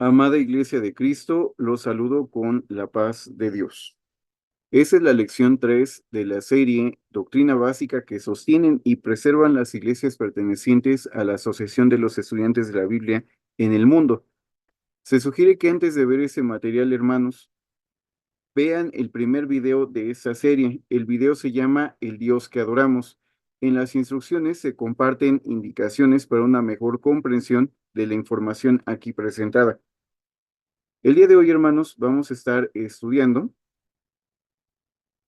Amada Iglesia de Cristo, los saludo con la paz de Dios. Esa es la lección 3 de la serie Doctrina Básica que sostienen y preservan las iglesias pertenecientes a la Asociación de los Estudiantes de la Biblia en el mundo. Se sugiere que antes de ver ese material, hermanos, vean el primer video de esa serie. El video se llama El Dios que adoramos. En las instrucciones se comparten indicaciones para una mejor comprensión de la información aquí presentada. El día de hoy, hermanos, vamos a estar estudiando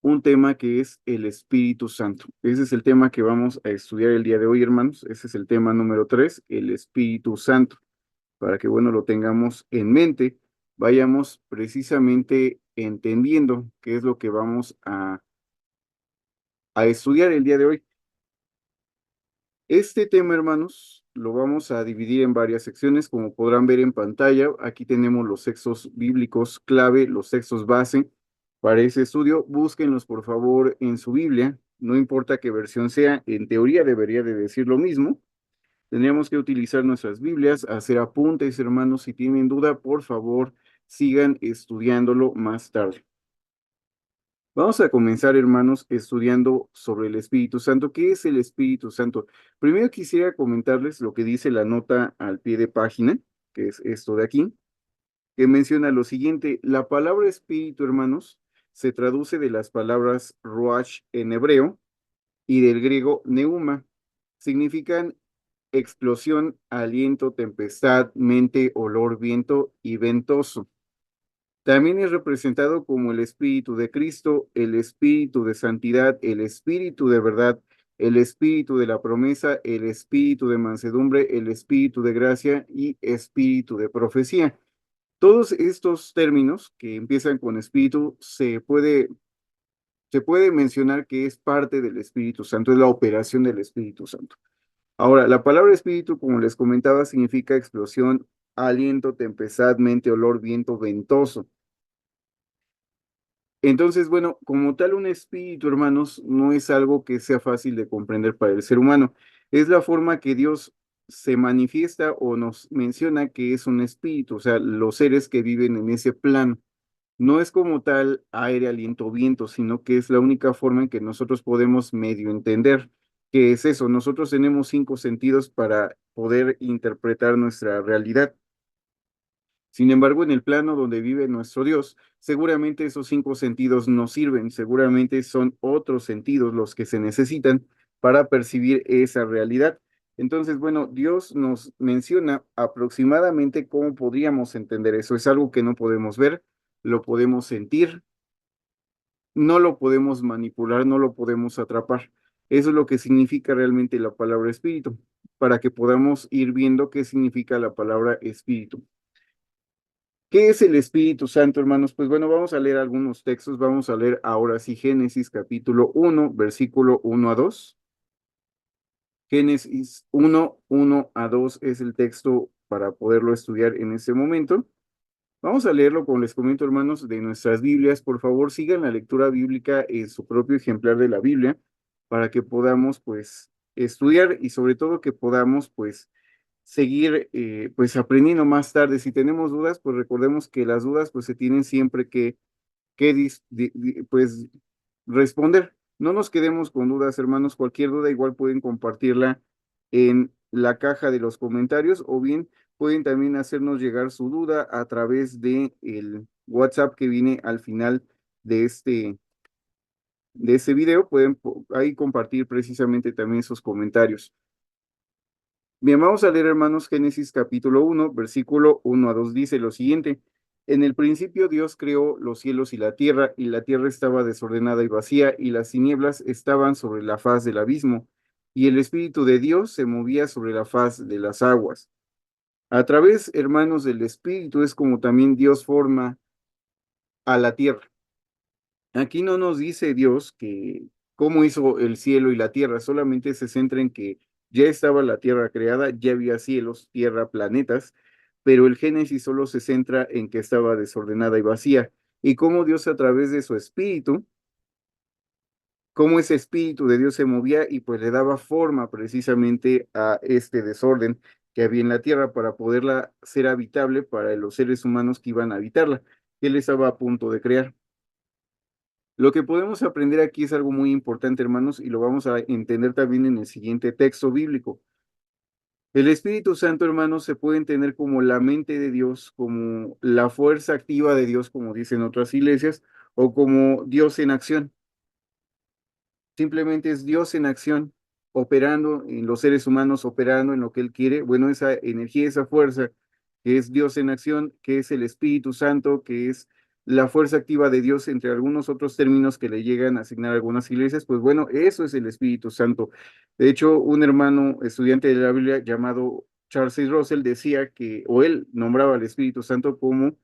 un tema que es el Espíritu Santo. Ese es el tema que vamos a estudiar el día de hoy, hermanos. Ese es el tema número 3, el Espíritu Santo. Para que, bueno, lo tengamos en mente, vayamos precisamente entendiendo qué es lo que vamos a estudiar el día de hoy. Este tema, hermanos, lo vamos a dividir en varias secciones, como podrán ver en pantalla. Aquí tenemos los textos bíblicos clave, los textos base para ese estudio. Búsquenlos, por favor, en su Biblia. No importa qué versión sea, en teoría debería de decir lo mismo. Tendríamos que utilizar nuestras Biblias, hacer apuntes, hermanos. Si tienen duda, por favor, sigan estudiándolo más tarde. Vamos a comenzar, hermanos, estudiando sobre el Espíritu Santo. ¿Qué es el Espíritu Santo? Primero quisiera comentarles lo que dice la nota al pie de página, que es esto de aquí, que menciona lo siguiente: la palabra espíritu, hermanos, se traduce de las palabras ruach en hebreo y del griego neuma. Significan explosión, aliento, tempestad, mente, olor, viento y ventoso. También es representado como el Espíritu de Cristo, el Espíritu de santidad, el Espíritu de verdad, el Espíritu de la promesa, el Espíritu de mansedumbre, el Espíritu de gracia y Espíritu de profecía. Todos estos términos que empiezan con Espíritu se puede mencionar que es parte del Espíritu Santo, es la operación del Espíritu Santo. Ahora, la palabra Espíritu, como les comentaba, significa explosión, aliento, tempestad, mente, olor, viento, ventoso. Entonces, bueno, como tal, un espíritu, hermanos, no es algo que sea fácil de comprender para el ser humano. Es la forma que Dios se manifiesta o nos menciona que es un espíritu, o sea, los seres que viven en ese plano. No es como tal aire, aliento, viento, sino que es la única forma en que nosotros podemos medio entender qué es eso. Nosotros tenemos 5 sentidos para poder interpretar nuestra realidad. Sin embargo, en el plano donde vive nuestro Dios, seguramente esos 5 sentidos no sirven, seguramente son otros sentidos los que se necesitan para percibir esa realidad. Entonces, bueno, Dios nos menciona aproximadamente cómo podríamos entender eso. Es algo que no podemos ver, lo podemos sentir, no lo podemos manipular, no lo podemos atrapar. Eso es lo que significa realmente la palabra espíritu, para que podamos ir viendo qué significa la palabra espíritu. ¿Qué es el Espíritu Santo, hermanos? Pues bueno, vamos a leer algunos textos. Vamos a leer ahora sí Génesis capítulo 1, versículo 1 a 2. Génesis 1, 1 a 2 es el texto para poderlo estudiar en este momento. Vamos a leerlo, como les comento, hermanos, de nuestras Biblias. Por favor, sigan la lectura bíblica en su propio ejemplar de la Biblia para que podamos, pues, estudiar y sobre todo que podamos, pues, seguir pues aprendiendo más tarde. Si tenemos dudas, pues recordemos que las dudas pues se tienen siempre que pues responder. No nos quedemos con dudas, hermanos. Cualquier duda igual pueden compartirla en la caja de los comentarios o bien pueden también hacernos llegar su duda a través de el WhatsApp que viene al final de este video. Pueden ahí compartir precisamente también sus comentarios. Bien, vamos a leer, hermanos, Génesis capítulo 1, versículo 1 a 2. Dice lo siguiente: en el principio Dios creó los cielos y la tierra estaba desordenada y vacía, y las tinieblas estaban sobre la faz del abismo, y el Espíritu de Dios se movía sobre la faz de las aguas. A través, hermanos, del Espíritu es como también Dios forma a la tierra. Aquí no nos dice Dios que cómo hizo el cielo y la tierra, solamente se centra en que ya estaba la tierra creada, ya había cielos, tierra, planetas, pero el Génesis solo se centra en que estaba desordenada y vacía, y cómo Dios a través de su espíritu, cómo ese espíritu de Dios se movía y pues le daba forma precisamente a este desorden que había en la tierra para poderla ser habitable para los seres humanos que iban a habitarla, que él estaba a punto de crear. Lo que podemos aprender aquí es algo muy importante, hermanos, y lo vamos a entender también en el siguiente texto bíblico. El Espíritu Santo, hermanos, se puede entender como la mente de Dios, como la fuerza activa de Dios, como dicen otras iglesias, o como Dios en acción. Simplemente es Dios en acción, operando en los seres humanos, operando en lo que Él quiere. Bueno, esa energía, esa fuerza, que es Dios en acción, que es el Espíritu Santo, que es la fuerza activa de Dios, entre algunos otros términos que le llegan a asignar a algunas iglesias, pues bueno, eso es el Espíritu Santo. De hecho, un hermano estudiante de la Biblia llamado Charles C. Russell decía que, o él nombraba al Espíritu Santo como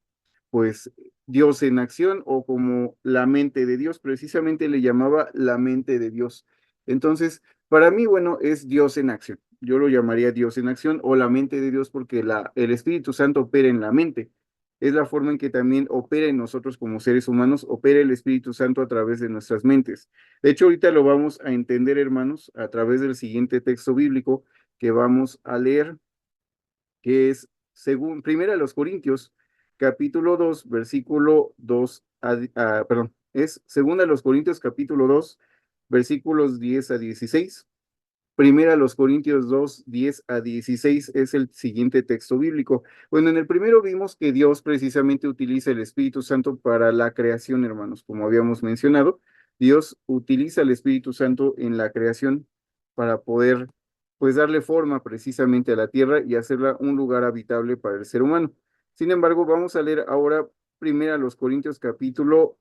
pues Dios en acción o como la mente de Dios, precisamente le llamaba la mente de Dios. Entonces, para mí, bueno, es Dios en acción. Yo lo llamaría Dios en acción o la mente de Dios porque el Espíritu Santo opera en la mente. Es la forma en que también opera en nosotros como seres humanos, opera el Espíritu Santo a través de nuestras mentes. De hecho, ahorita lo vamos a entender, hermanos, a través del siguiente texto bíblico que vamos a leer, que es según Primera de los Corintios, capítulo 2 versículo 2 perdón, es Segunda de los Corintios, capítulo 2 versículos 10 a 16. Primera de los Corintios 2 10 a 16 es el siguiente texto bíblico. Bueno, en el primero vimos que Dios precisamente utiliza el Espíritu Santo para la creación, hermanos, como habíamos mencionado. Dios utiliza el Espíritu Santo en la creación para poder, pues, darle forma precisamente a la tierra y hacerla un lugar habitable para el ser humano. Sin embargo, vamos a leer ahora Primera de los Corintios capítulo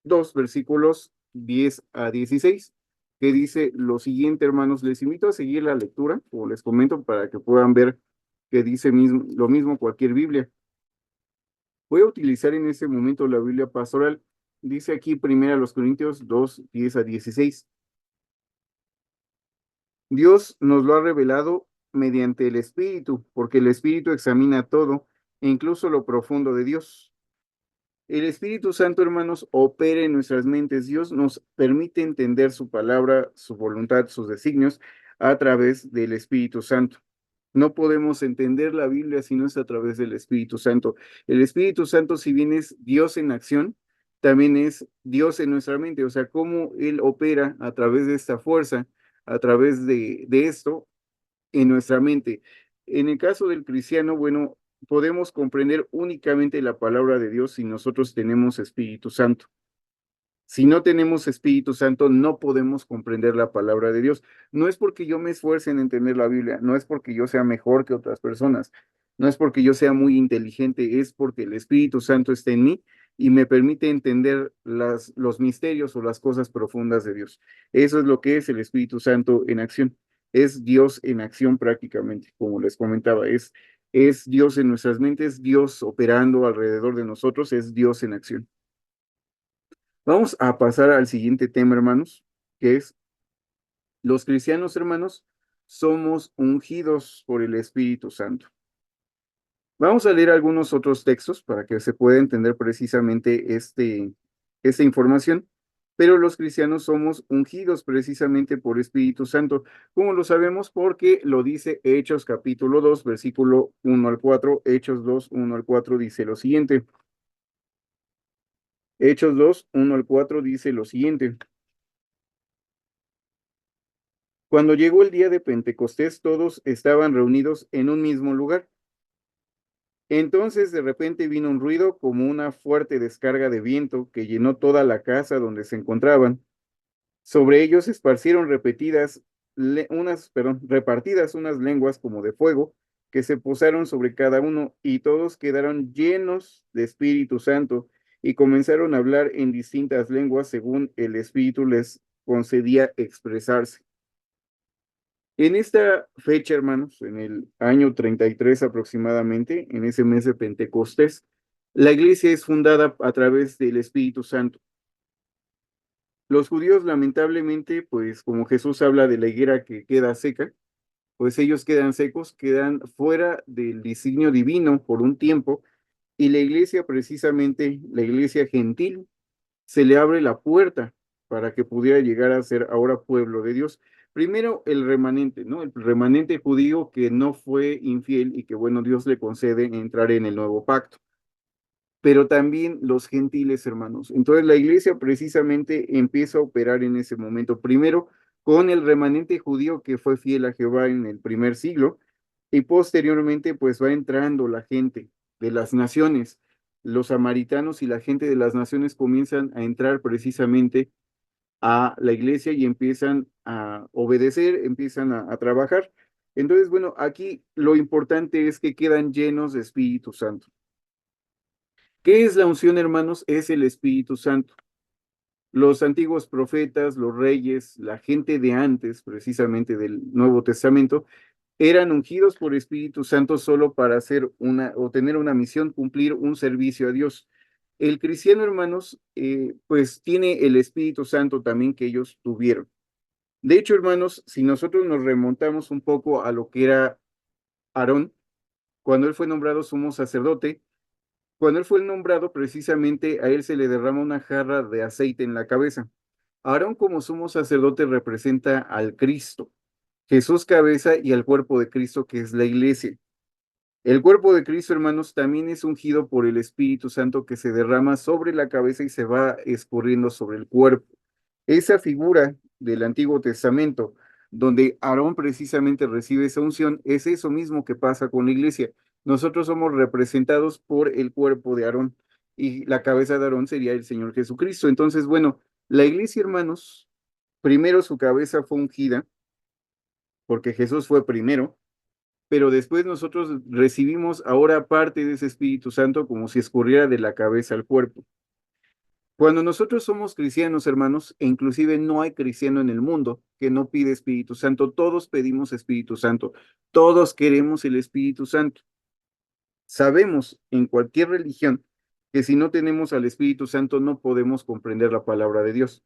2 versículos 10 a 16 que dice lo siguiente, hermanos. Les invito a seguir la lectura, o les comento para que puedan ver que dice lo mismo cualquier Biblia. Voy a utilizar en este momento la Biblia pastoral. Dice aquí primero los Corintios 2 10 a 16. Dios nos lo ha revelado mediante el Espíritu, porque el Espíritu examina todo, e incluso lo profundo de Dios. El Espíritu Santo, hermanos, opera en nuestras mentes. Dios nos permite entender su palabra, su voluntad, sus designios a través del Espíritu Santo. No podemos entender la Biblia si no es a través del Espíritu Santo. El Espíritu Santo, si bien es Dios en acción, también es Dios en nuestra mente. O sea, cómo Él opera a través de esta fuerza, a través de esto, en nuestra mente. En el caso del cristiano, bueno, podemos comprender únicamente la palabra de Dios si nosotros tenemos Espíritu Santo. Si no tenemos Espíritu Santo, no podemos comprender la palabra de Dios. No es porque yo me esfuerce en entender la Biblia, no es porque yo sea mejor que otras personas, no es porque yo sea muy inteligente, es porque el Espíritu Santo está en mí y me permite entender los misterios o las cosas profundas de Dios. Eso es lo que es el Espíritu Santo en acción. Es Dios en acción prácticamente, como les comentaba, es Dios en nuestras mentes, Dios operando alrededor de nosotros, es Dios en acción. Vamos a pasar al siguiente tema, hermanos, que es los cristianos, hermanos, somos ungidos por el Espíritu Santo. Vamos a leer algunos otros textos para que se pueda entender precisamente esta información, pero los cristianos somos ungidos precisamente por Espíritu Santo. ¿Cómo lo sabemos? Porque lo dice Hechos capítulo 2, versículo 1 al 4. Hechos 2, 1 al 4 dice lo siguiente. Hechos 2, 1 al 4 dice lo siguiente. Cuando llegó el día de Pentecostés, todos estaban reunidos en un mismo lugar. Entonces de repente vino un ruido como una fuerte descarga de viento que llenó toda la casa donde se encontraban. Sobre ellos se esparcieron repartidas unas lenguas como de fuego que se posaron sobre cada uno y todos quedaron llenos de Espíritu Santo y comenzaron a hablar en distintas lenguas según el Espíritu les concedía expresarse. En esta fecha, hermanos, en el año 33 aproximadamente, en ese mes de Pentecostés, la iglesia es fundada a través del Espíritu Santo. Los judíos, lamentablemente, pues como Jesús habla de la higuera que queda seca, pues ellos quedan secos, quedan fuera del designio divino por un tiempo, y la iglesia, precisamente, la iglesia gentil, se le abre la puerta para que pudiera llegar a ser ahora pueblo de Dios. Primero, el remanente, ¿no? El remanente judío que no fue infiel y que, bueno, Dios le concede entrar en el nuevo pacto. Pero también los gentiles, hermanos. Entonces, la iglesia precisamente empieza a operar en ese momento. Primero, con el remanente judío que fue fiel a Jehová en el primer siglo, y posteriormente, pues va entrando la gente de las naciones. Los samaritanos y la gente de las naciones comienzan a entrar precisamente a la iglesia y empiezan a obedecer, empiezan a trabajar. Entonces, bueno, aquí lo importante es que quedan llenos de Espíritu Santo. ¿Qué es la unción, hermanos? Es el Espíritu Santo. Los antiguos profetas, los reyes, la gente de antes, precisamente del Nuevo Testamento, eran ungidos por Espíritu Santo solo para hacer una o tener una misión, cumplir un servicio a Dios. El cristiano, hermanos, pues tiene el Espíritu Santo también que ellos tuvieron. De hecho, hermanos, si nosotros nos remontamos un poco a lo que era Aarón, cuando él fue nombrado sumo sacerdote, cuando él fue nombrado, precisamente a él se le derrama una jarra de aceite en la cabeza. Aarón como sumo sacerdote representa al Cristo, Jesús cabeza y al cuerpo de Cristo que es la iglesia. El cuerpo de Cristo, hermanos, también es ungido por el Espíritu Santo que se derrama sobre la cabeza y se va escurriendo sobre el cuerpo. Esa figura del Antiguo Testamento, donde Aarón precisamente recibe esa unción, es eso mismo que pasa con la iglesia. Nosotros somos representados por el cuerpo de Aarón y la cabeza de Aarón sería el Señor Jesucristo. Entonces, bueno, la iglesia, hermanos, primero su cabeza fue ungida, porque Jesús fue primero, pero después nosotros recibimos ahora parte de ese Espíritu Santo como si escurriera de la cabeza al cuerpo. Cuando nosotros somos cristianos, hermanos, e inclusive no hay cristiano en el mundo que no pide Espíritu Santo, todos pedimos Espíritu Santo, todos queremos el Espíritu Santo. Sabemos en cualquier religión que si no tenemos al Espíritu Santo no podemos comprender la palabra de Dios.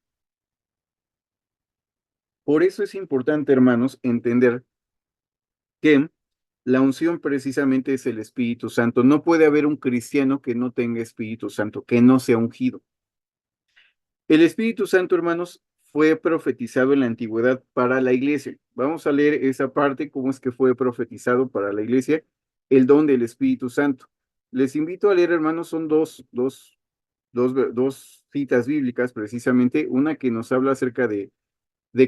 Por eso es importante, hermanos, entender que la unción precisamente es el Espíritu Santo. No puede haber un cristiano que no tenga Espíritu Santo, que no sea ungido. El Espíritu Santo, hermanos, fue profetizado en la antigüedad para la iglesia. Vamos a leer esa parte, cómo es que fue profetizado para la iglesia el don del Espíritu Santo. Les invito a leer, hermanos, son dos citas bíblicas, precisamente, una que nos habla acerca de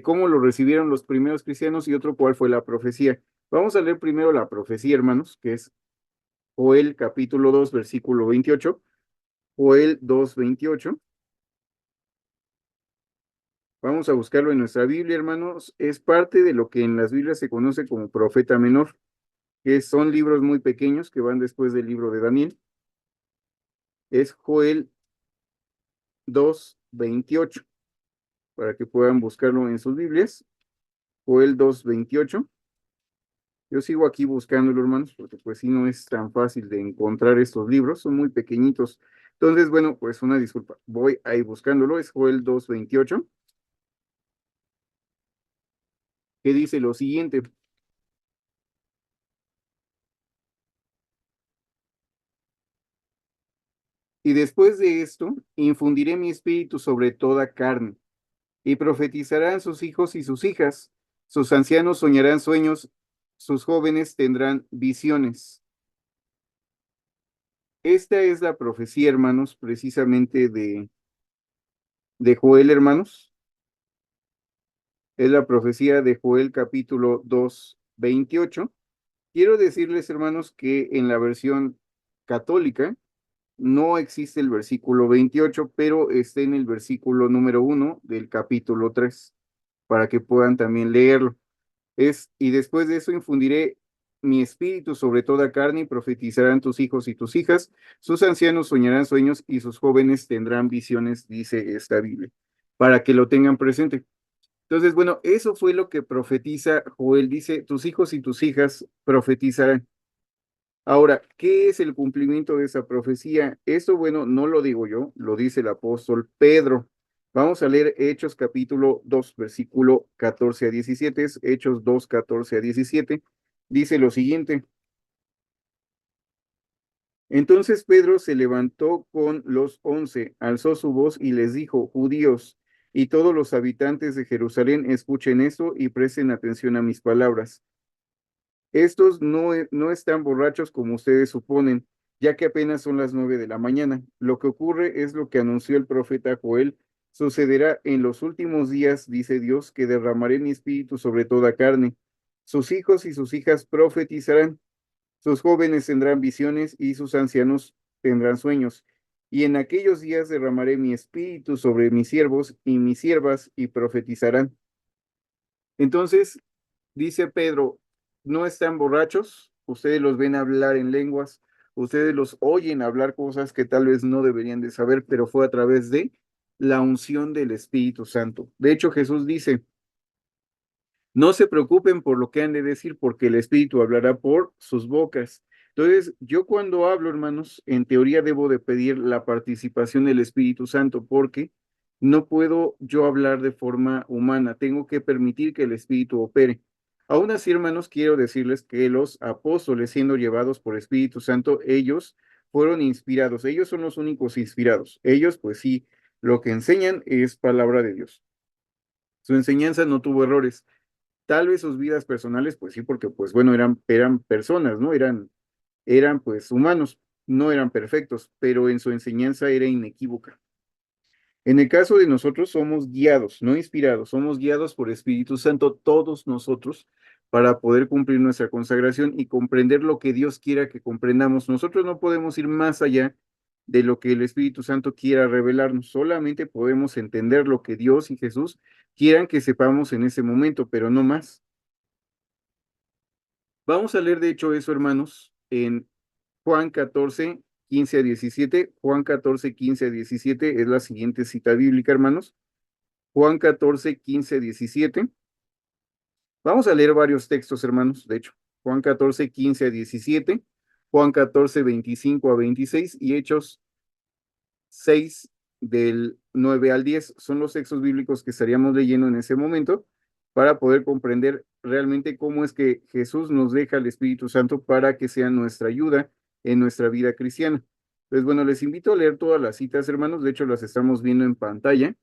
cómo lo recibieron los primeros cristianos y otro cuál fue la profecía. Vamos a leer primero la profecía, hermanos, que es Joel capítulo 2, versículo 28, Joel 2, 28. Vamos a buscarlo en nuestra Biblia, hermanos. Es parte de lo que en las Biblias se conoce como profeta menor, que son libros muy pequeños que van después del libro de Daniel. Es Joel 2, 28, para que puedan buscarlo en sus Biblias. Joel 2, 28. Yo sigo aquí buscándolo, hermanos, porque pues sí no es tan fácil de encontrar estos libros, son muy pequeñitos. Entonces, bueno, pues una disculpa. Voy ahí buscándolo, es Joel 2, 28, que dice lo siguiente. Y después de esto, infundiré mi espíritu sobre toda carne, y profetizarán sus hijos y sus hijas, sus ancianos soñarán sueños, sus jóvenes tendrán visiones. Esta es la profecía, hermanos, precisamente de Joel, hermanos. Es la profecía de Joel capítulo 2, 28. Quiero decirles, hermanos, que en la versión católica no existe el versículo 28, pero está en el versículo número 1 del capítulo 3, para que puedan también leerlo. Y después de eso infundiré mi espíritu sobre toda carne y profetizarán tus hijos y tus hijas, sus ancianos soñarán sueños y sus jóvenes tendrán visiones, dice esta Biblia, para que lo tengan presente. Entonces, bueno, eso fue lo que profetiza Joel, dice, tus hijos y tus hijas profetizarán. Ahora, ¿qué es el cumplimiento de esa profecía? Esto, bueno, no lo digo yo, lo dice el apóstol Pedro. Vamos a leer Hechos capítulo 2, versículo 14 a 17. Es Hechos 2, 14 a 17. Dice lo siguiente. Entonces Pedro se levantó con los 11, alzó su voz y les dijo, judíos y todos los habitantes de Jerusalén escuchen esto y presten atención a mis palabras. Estos no están borrachos como ustedes suponen, ya que apenas son las 9 de la mañana. Lo que ocurre es lo que anunció el profeta Joel. Sucederá en los últimos días, dice Dios, que derramaré mi espíritu sobre toda carne. Sus hijos y sus hijas profetizarán, sus jóvenes tendrán visiones y sus ancianos tendrán sueños. Y en aquellos días derramaré mi espíritu sobre mis siervos y mis siervas y profetizarán. Entonces, dice Pedro, no están borrachos, ustedes los ven hablar en lenguas, ustedes los oyen hablar cosas que tal vez no deberían de saber, pero fue a través de la unción del Espíritu Santo. De hecho, Jesús dice, no se preocupen por lo que han de decir, porque el Espíritu hablará por sus bocas. Entonces, yo cuando hablo, hermanos, en teoría debo de pedir la participación del Espíritu Santo, porque no puedo yo hablar de forma humana, tengo que permitir que el Espíritu opere. Aún así, hermanos, quiero decirles que los apóstoles, siendo llevados por Espíritu Santo, ellos fueron inspirados, ellos son los únicos inspirados. Ellos, pues sí, lo que enseñan es palabra de Dios. Su enseñanza no tuvo errores. Tal vez sus vidas personales, pues sí, porque pues bueno, eran personas, ¿no? Eran pues humanos, no eran perfectos, pero en su enseñanza era inequívoca. En el caso de nosotros somos guiados, no inspirados, somos guiados por Espíritu Santo todos nosotros para poder cumplir nuestra consagración y comprender lo que Dios quiera que comprendamos. Nosotros no podemos ir más allá de lo que el Espíritu Santo quiera revelarnos, solamente podemos entender lo que Dios y Jesús quieran que sepamos en ese momento, pero no más. Vamos a leer, de hecho, eso, hermanos, en Juan 14, 15 a 17. Juan 14, 15 a 17 es la siguiente cita bíblica, hermanos. Juan 14, 15 a 17. Vamos a leer varios textos, hermanos, de hecho. Juan 14, 15 a 17. Juan 14, 25 a 26 y Hechos 6 del 9 al 10 son los textos bíblicos que estaríamos leyendo en ese momento para poder comprender realmente cómo es que Jesús nos deja el Espíritu Santo para que sea nuestra ayuda en nuestra vida cristiana. Pues bueno, les invito a leer todas las citas, hermanos. De hecho, las estamos viendo en pantalla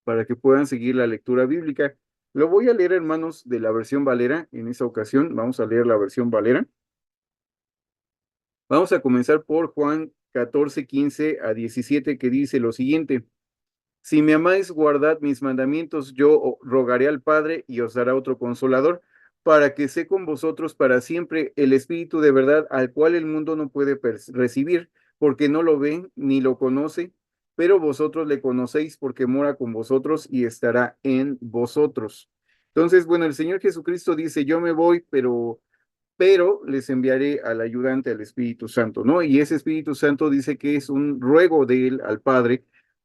para que puedan seguir la lectura bíblica. Lo voy a leer, hermanos, de la versión Valera. En esta ocasión vamos a leer la versión Valera. Vamos a comenzar por Juan 14, 15 a 17, que dice lo siguiente. Si me amáis, guardad mis mandamientos, yo rogaré al Padre y os dará otro consolador, para que esté con vosotros para siempre el Espíritu de verdad, al cual el mundo no puede recibir, porque no lo ve ni lo conoce, pero vosotros le conocéis porque mora con vosotros y estará en vosotros. Entonces, bueno, el Señor Jesucristo dice, yo me voy, pero les enviaré al ayudante, al Espíritu Santo, ¿no? Y ese Espíritu Santo dice que es un ruego de él al Padre,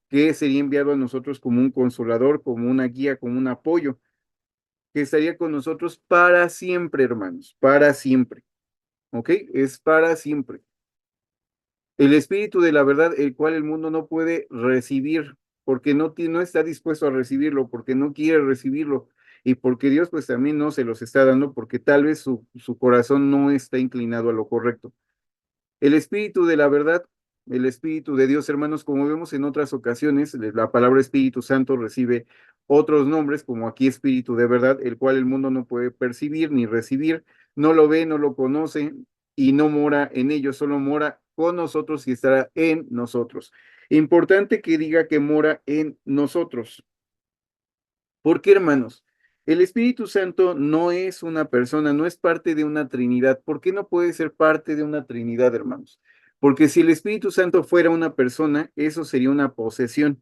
que sería enviado a nosotros como un consolador, como una guía, como un apoyo, que estaría con nosotros para siempre, hermanos, para siempre, ¿ok? Es para siempre. El Espíritu de la verdad, el cual el mundo no puede recibir, porque no está dispuesto a recibirlo, porque no quiere recibirlo, y porque Dios pues también no se los está dando, porque tal vez su corazón no está inclinado a lo correcto. El Espíritu de la verdad, el Espíritu de Dios, hermanos, como vemos en otras ocasiones, la palabra Espíritu Santo recibe otros nombres, como aquí Espíritu de verdad, el cual el mundo no puede percibir ni recibir, no lo ve, no lo conoce y no mora en ellos, solo mora con nosotros y estará en nosotros. Importante que diga que mora en nosotros. ¿Por qué, hermanos? El Espíritu Santo no es una persona, no es parte de una Trinidad. ¿Por qué no puede ser parte de una Trinidad, hermanos? Porque si el Espíritu Santo fuera una persona, eso sería una posesión.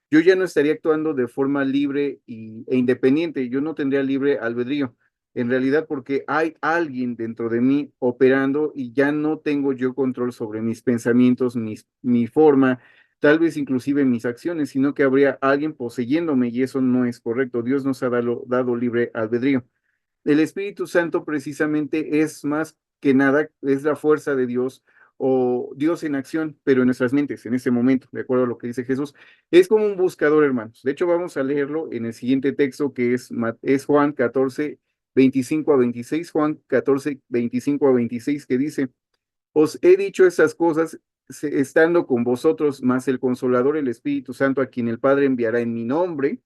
Yo ya no estaría actuando de forma libre e independiente, yo no tendría libre albedrío. En realidad, porque hay alguien dentro de mí operando y ya no tengo yo control sobre mis pensamientos, mi forma, tal vez inclusive mis acciones, sino que habría alguien poseyéndome y eso no es correcto. Dios nos ha dado libre albedrío. El Espíritu Santo precisamente es más que nada, es la fuerza de Dios o Dios en acción, pero en nuestras mentes en ese momento, de acuerdo a lo que dice Jesús. Es como un buscador, hermanos. De hecho, vamos a leerlo en el siguiente texto que es Juan 14, 25 a 26, Juan 14, 25 a 26, que dice, os he dicho estas cosas estando con vosotros, más el Consolador, el Espíritu Santo, a quien el Padre enviará en mi nombre.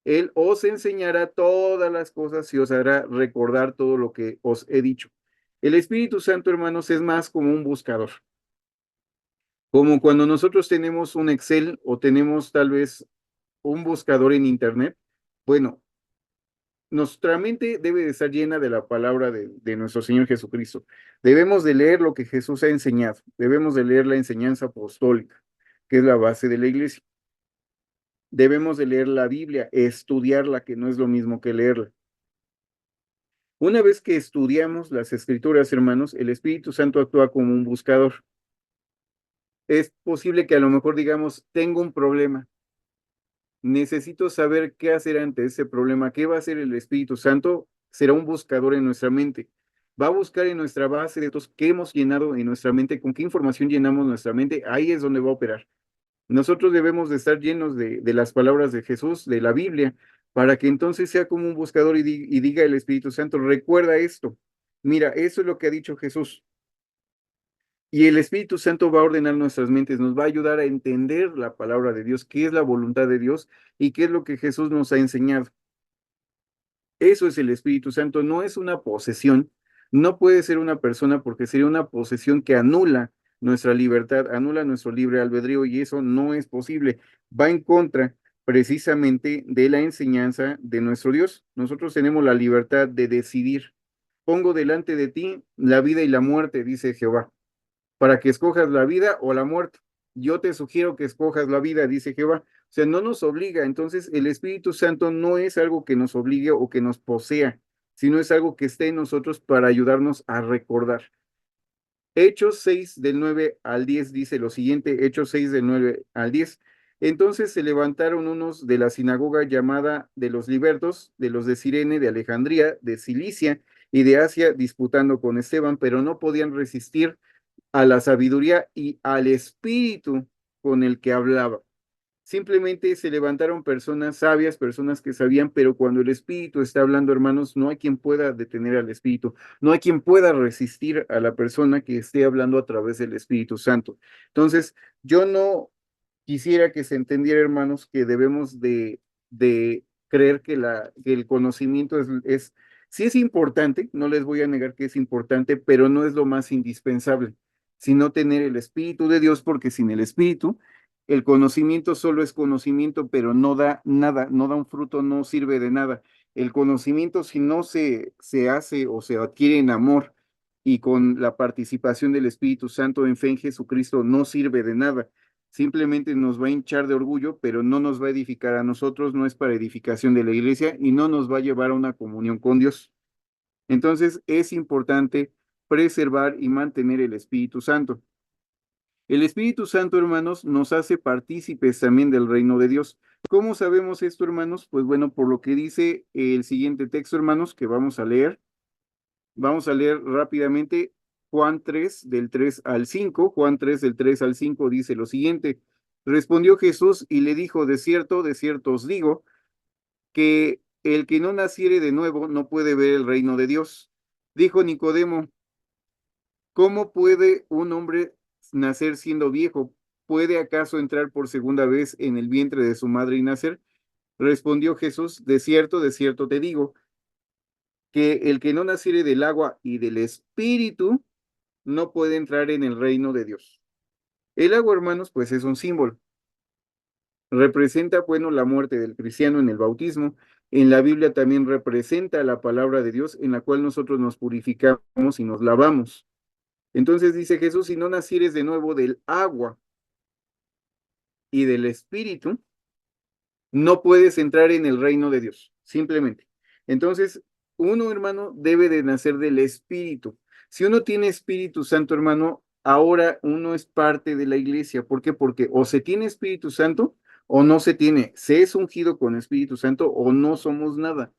Él os enseñará todas las cosas y os hará recordar todo lo que os he dicho. El Espíritu Santo, hermanos, es más como un buscador. Como cuando nosotros tenemos un Excel o tenemos tal vez un buscador en Internet. Bueno, nuestra mente debe de estar llena de la palabra de nuestro Señor Jesucristo. Debemos de leer lo que Jesús ha enseñado. Debemos de leer la enseñanza apostólica, que es la base de la iglesia. Debemos de leer la Biblia, estudiarla, que no es lo mismo que leerla. Una vez que estudiamos las escrituras, hermanos, el Espíritu Santo actúa como un buscador. Es posible que a lo mejor digamos, tengo un problema, necesito saber qué hacer ante ese problema. ¿Qué va a hacer el Espíritu Santo? Será un buscador en nuestra mente. Va a buscar en nuestra base de datos qué hemos llenado en nuestra mente, con qué información llenamos nuestra mente. Ahí es donde va a operar. Nosotros debemos de estar llenos de las palabras de Jesús, de la Biblia, para que entonces sea como un buscador y diga el Espíritu Santo, recuerda esto. Mira, eso es lo que ha dicho Jesús. Y el Espíritu Santo va a ordenar nuestras mentes, nos va a ayudar a entender la palabra de Dios, qué es la voluntad de Dios y qué es lo que Jesús nos ha enseñado. Eso es el Espíritu Santo, no es una posesión, no puede ser una persona porque sería una posesión que anula nuestra libertad, anula nuestro libre albedrío y eso no es posible. Va en contra precisamente de la enseñanza de nuestro Dios. Nosotros tenemos la libertad de decidir. Pongo delante de ti la vida y la muerte, dice Jehová, para que escojas la vida o la muerte. Yo te sugiero que escojas la vida, dice Jehová. O sea, no nos obliga. Entonces, el Espíritu Santo no es algo que nos obligue o que nos posea, sino es algo que esté en nosotros para ayudarnos a recordar. Hechos 6 del 9 al 10 dice lo siguiente, Hechos 6 del 9 al 10. Entonces se levantaron unos de la sinagoga llamada de los libertos, de los de Cirene, de Alejandría, de Cilicia y de Asia, disputando con Esteban, pero no podían resistir a la sabiduría y al espíritu con el que hablaba. Simplemente se levantaron personas sabias, personas que sabían, pero cuando el espíritu está hablando, hermanos, no hay quien pueda detener al espíritu, no hay quien pueda resistir a la persona que esté hablando a través del Espíritu Santo. Entonces, yo no quisiera que se entendiera, hermanos, que debemos de creer que el conocimiento sí es importante, no les voy a negar que es importante, pero no es lo más indispensable, sino tener el Espíritu de Dios, porque sin el Espíritu, el conocimiento solo es conocimiento, pero no da nada, no da un fruto, no sirve de nada. El conocimiento, si no se hace o se adquiere en amor y con la participación del Espíritu Santo en fe en Jesucristo, no sirve de nada, simplemente nos va a hinchar de orgullo, pero no nos va a edificar a nosotros, no es para edificación de la iglesia y no nos va a llevar a una comunión con Dios. Entonces es importante preservar y mantener el Espíritu Santo. El Espíritu Santo, hermanos, nos hace partícipes también del reino de Dios. ¿Cómo sabemos esto, hermanos? Pues bueno, por lo que dice el siguiente texto, hermanos, que vamos a leer. Vamos a leer rápidamente Juan 3 del 3 al 5. Juan 3 del 3 al 5 dice lo siguiente. Respondió Jesús y le dijo, de cierto os digo, que el que no naciere de nuevo no puede ver el reino de Dios. Dijo Nicodemo, ¿cómo puede un hombre nacer siendo viejo? ¿Puede acaso entrar por segunda vez en el vientre de su madre y nacer? Respondió Jesús, de cierto te digo, que el que no naciere del agua y del espíritu no puede entrar en el reino de Dios. El agua, hermanos, pues es un símbolo. Representa, bueno, la muerte del cristiano en el bautismo. En la Biblia también representa la palabra de Dios en la cual nosotros nos purificamos y nos lavamos. Entonces dice Jesús, si no nacieres de nuevo del agua y del espíritu, no puedes entrar en el reino de Dios, simplemente. Entonces, uno, hermano, debe de nacer del Espíritu. Si uno tiene Espíritu Santo, hermano, ahora uno es parte de la iglesia. ¿Por qué? Porque o se tiene Espíritu Santo o no se tiene. Se es ungido con Espíritu Santo o no somos nada.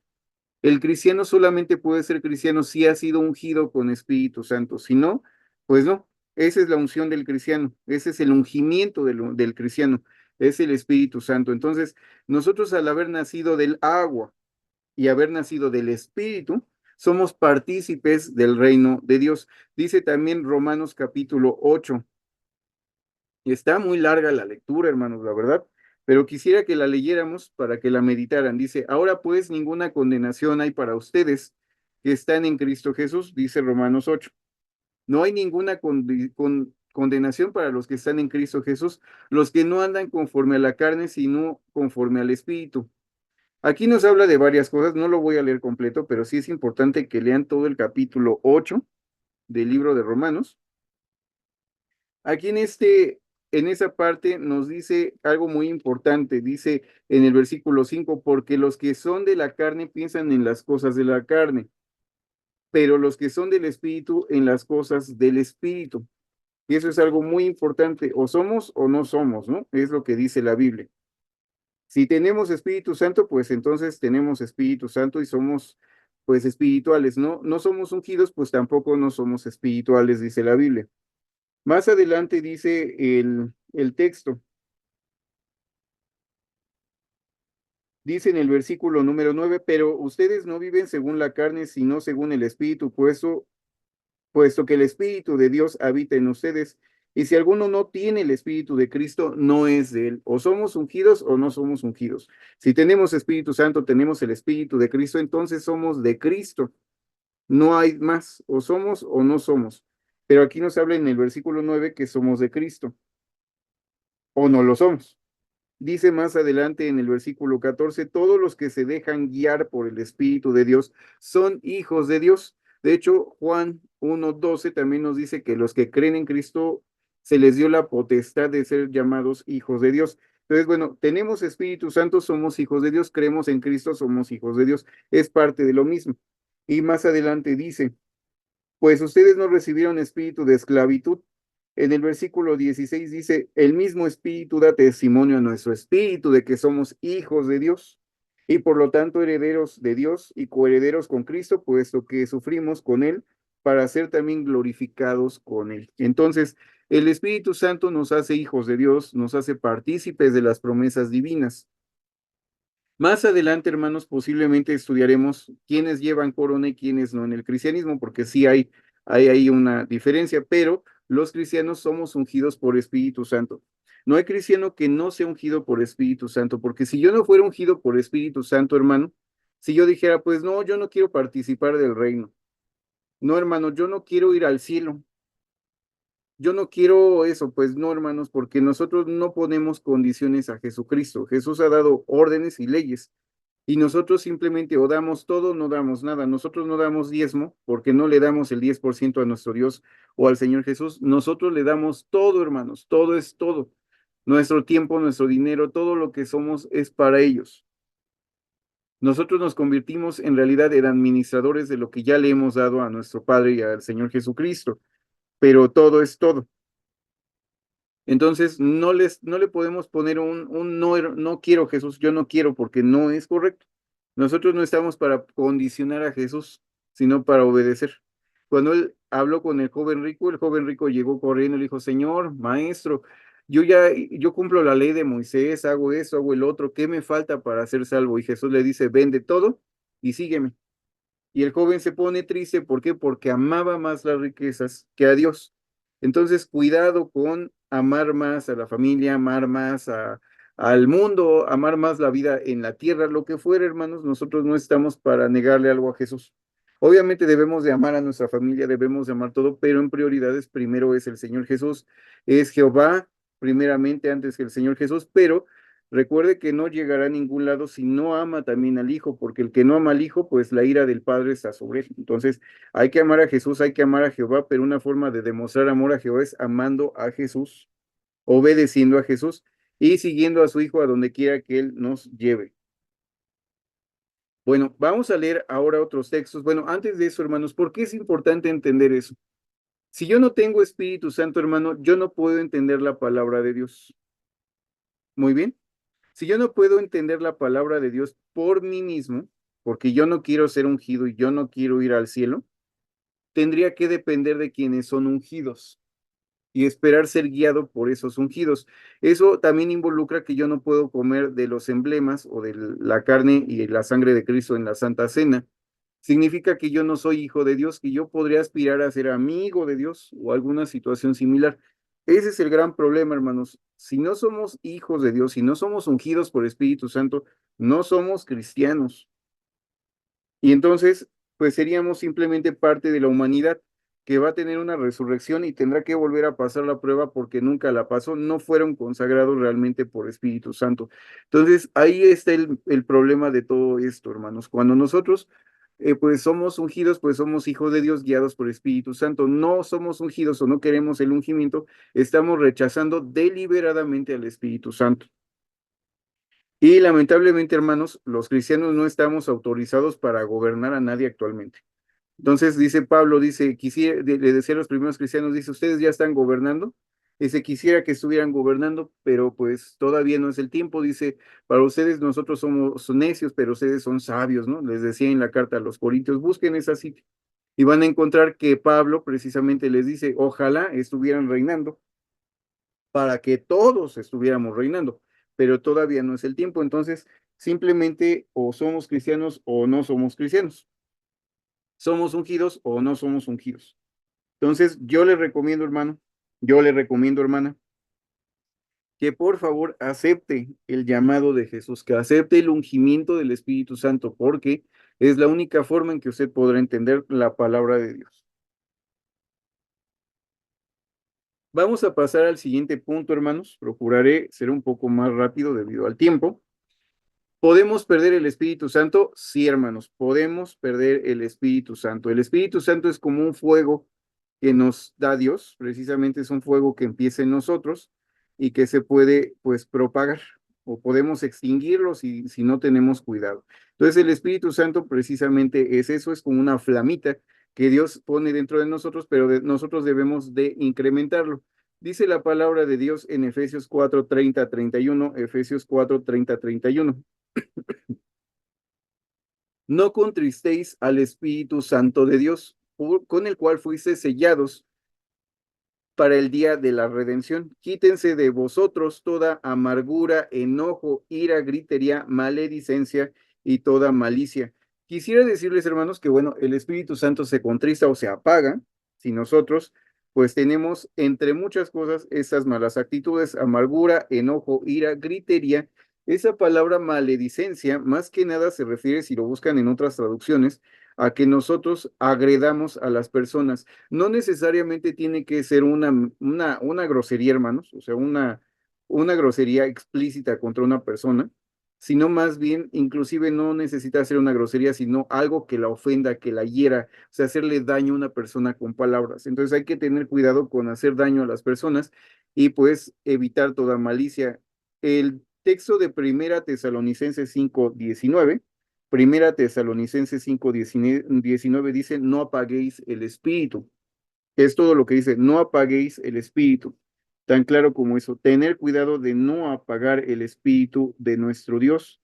El cristiano solamente puede ser cristiano si ha sido ungido con Espíritu Santo. Si no, pues no. Esa es la unción del cristiano. Ese es el ungimiento del cristiano. Es el Espíritu Santo. Entonces, nosotros al haber nacido del agua y haber nacido del Espíritu, somos partícipes del reino de Dios. Dice también Romanos capítulo 8. Está muy larga la lectura, hermanos, la verdad, pero quisiera que la leyéramos para que la meditaran. Dice, ahora pues ninguna condenación hay para ustedes que están en Cristo Jesús, dice Romanos 8. No hay ninguna condenación para los que están en Cristo Jesús, los que no andan conforme a la carne, sino conforme al Espíritu. Aquí nos habla de varias cosas, no lo voy a leer completo, pero sí es importante que lean todo el capítulo 8 del libro de Romanos. Aquí en esa parte nos dice algo muy importante, dice en el versículo 5, porque los que son de la carne piensan en las cosas de la carne, pero los que son del Espíritu en las cosas del Espíritu. Y eso es algo muy importante, o somos o no somos, ¿no? Es lo que dice la Biblia. Si tenemos Espíritu Santo, pues entonces tenemos Espíritu Santo y somos pues espirituales, ¿no? No somos ungidos, pues tampoco no somos espirituales, dice la Biblia. Más adelante dice el texto, dice en el versículo número 9, pero ustedes no viven según la carne, sino según el Espíritu, puesto que el Espíritu de Dios habita en ustedes. Y si alguno no tiene el Espíritu de Cristo, no es de él. O somos ungidos o no somos ungidos. Si tenemos Espíritu Santo, tenemos el Espíritu de Cristo, entonces somos de Cristo. No hay más. O somos o no somos. Pero aquí nos habla en el versículo 9 que somos de Cristo. O no lo somos. Dice más adelante en el versículo 14, todos los que se dejan guiar por el Espíritu de Dios son hijos de Dios. De hecho, Juan 1:12 también nos dice que los que creen en Cristo se les dio la potestad de ser llamados hijos de Dios. Entonces, bueno, tenemos Espíritu Santo, somos hijos de Dios, creemos en Cristo, somos hijos de Dios. Es parte de lo mismo. Y más adelante dice, pues ustedes no recibieron espíritu de esclavitud. En el versículo 16 dice, el mismo espíritu da testimonio a nuestro espíritu de que somos hijos de Dios y por lo tanto herederos de Dios y coherederos con Cristo, puesto que sufrimos con Él para ser también glorificados con Él. Entonces, el Espíritu Santo nos hace hijos de Dios, nos hace partícipes de las promesas divinas. Más adelante, hermanos, posiblemente estudiaremos quiénes llevan corona y quiénes no en el cristianismo, porque sí hay ahí una diferencia, pero los cristianos somos ungidos por Espíritu Santo. No hay cristiano que no sea ungido por Espíritu Santo, porque si yo no fuera ungido por Espíritu Santo, hermano, si yo dijera, pues no, yo no quiero participar del reino, no, hermano, yo no quiero ir al cielo, yo no quiero eso, pues no, hermanos, porque nosotros no ponemos condiciones a Jesucristo. Jesús ha dado órdenes y leyes. Y nosotros simplemente o damos todo o no damos nada. Nosotros no damos diezmo porque no le damos el 10% a nuestro Dios o al Señor Jesús. Nosotros le damos todo, hermanos. Todo es todo. Nuestro tiempo, nuestro dinero, todo lo que somos es para ellos. Nosotros nos convertimos en realidad en administradores de lo que ya le hemos dado a nuestro Padre y al Señor Jesucristo. Pero todo es todo. Entonces, no le podemos poner un no, no quiero Jesús, yo no quiero porque no es correcto. Nosotros no estamos para condicionar a Jesús, sino para obedecer. Cuando él habló con el joven rico llegó corriendo y le dijo, Señor, maestro, yo cumplo la ley de Moisés, hago eso, hago el otro, ¿qué me falta para ser salvo? Y Jesús le dice, vende todo y sígueme. Y el joven se pone triste, ¿por qué? Porque amaba más las riquezas que a Dios. Entonces, cuidado con amar más a la familia, amar más al mundo, amar más la vida en la tierra, lo que fuera, hermanos, nosotros no estamos para negarle algo a Jesús. Obviamente debemos de amar a nuestra familia, debemos de amar todo, pero en prioridades primero es el Señor Jesús, es Jehová primeramente antes que el Señor Jesús, pero recuerde que no llegará a ningún lado si no ama también al Hijo, porque el que no ama al Hijo, pues la ira del Padre está sobre él. Entonces, hay que amar a Jesús, hay que amar a Jehová, pero una forma de demostrar amor a Jehová es amando a Jesús, obedeciendo a Jesús y siguiendo a su Hijo a donde quiera que Él nos lleve. Bueno, vamos a leer ahora otros textos. Bueno, antes de eso, hermanos, ¿por qué es importante entender eso? Si yo no tengo Espíritu Santo, hermano, yo no puedo entender la palabra de Dios. Muy bien. Si yo no puedo entender la palabra de Dios por mí mismo, porque yo no quiero ser ungido y yo no quiero ir al cielo, tendría que depender de quienes son ungidos y esperar ser guiado por esos ungidos. Eso también involucra que yo no puedo comer de los emblemas o de la carne y la sangre de Cristo en la Santa Cena. Significa que yo no soy hijo de Dios, que yo podría aspirar a ser amigo de Dios o alguna situación similar, Ese es el gran problema, hermanos. Si no somos hijos de Dios, si no somos ungidos por Espíritu Santo, no somos cristianos. Y entonces, pues seríamos simplemente parte de la humanidad que va a tener una resurrección y tendrá que volver a pasar la prueba porque nunca la pasó, no fueron consagrados realmente por Espíritu Santo. Entonces, ahí está el problema de todo esto, hermanos. Cuando nosotros, pues somos ungidos, pues somos hijos de Dios guiados por Espíritu Santo. No somos ungidos o no queremos el ungimiento, estamos rechazando deliberadamente al Espíritu Santo. Y lamentablemente, hermanos, los cristianos no estamos autorizados para gobernar a nadie actualmente. Entonces, dice Pablo, dice, quisiera, le decía a los primeros cristianos, dice, ustedes ya están gobernando. Dice, quisiera que estuvieran gobernando, pero pues todavía no es el tiempo. Dice, para ustedes nosotros somos necios, pero ustedes son sabios, ¿no? Les decía en la carta a los Corintios, busquen esa cita. Y van a encontrar que Pablo precisamente les dice, ojalá estuvieran reinando para que todos estuviéramos reinando, pero todavía no es el tiempo. Entonces, simplemente o somos cristianos o no somos cristianos. Somos ungidos o no somos ungidos. Entonces, yo le recomiendo, hermano, yo le recomiendo, hermana, que por favor acepte el llamado de Jesús, que acepte el ungimiento del Espíritu Santo, porque es la única forma en que usted podrá entender la palabra de Dios. Vamos a pasar al siguiente punto, hermanos. Procuraré ser un poco más rápido debido al tiempo. ¿Podemos perder el Espíritu Santo? Sí, hermanos, podemos perder el Espíritu Santo. El Espíritu Santo es como un fuego que nos da Dios, precisamente es un fuego que empieza en nosotros y que se puede, pues, propagar o podemos extinguirlo si no tenemos cuidado. Entonces, el Espíritu Santo precisamente es eso, es como una flamita que Dios pone dentro de nosotros, pero nosotros debemos de incrementarlo. Dice la palabra de Dios en Efesios 4:30-31, Efesios 4:30-31. No contristéis al Espíritu Santo de Dios, con el cual fuisteis sellados para el día de la redención. Quítense de vosotros toda amargura, enojo, ira, gritería, maledicencia y toda malicia. Quisiera decirles, hermanos, que bueno, el Espíritu Santo se contrista o se apaga si nosotros, pues tenemos entre muchas cosas estas malas actitudes, amargura, enojo, ira, gritería. Esa palabra maledicencia, más que nada se refiere, si lo buscan en otras traducciones, a que nosotros agredamos a las personas. No necesariamente tiene que ser una grosería, hermanos, o sea, una grosería explícita contra una persona, sino más bien, inclusive no necesita ser una grosería, sino algo que la ofenda, que la hiera, o sea, hacerle daño a una persona con palabras. Entonces hay que tener cuidado con hacer daño a las personas y pues evitar toda malicia. El texto de Primera Tesalonicenses 5:19. Primera Tesalonicenses 5:19 dice, no apaguéis el espíritu. Es todo lo que dice, no apaguéis el espíritu. Tan claro como eso, tener cuidado de no apagar el espíritu de nuestro Dios,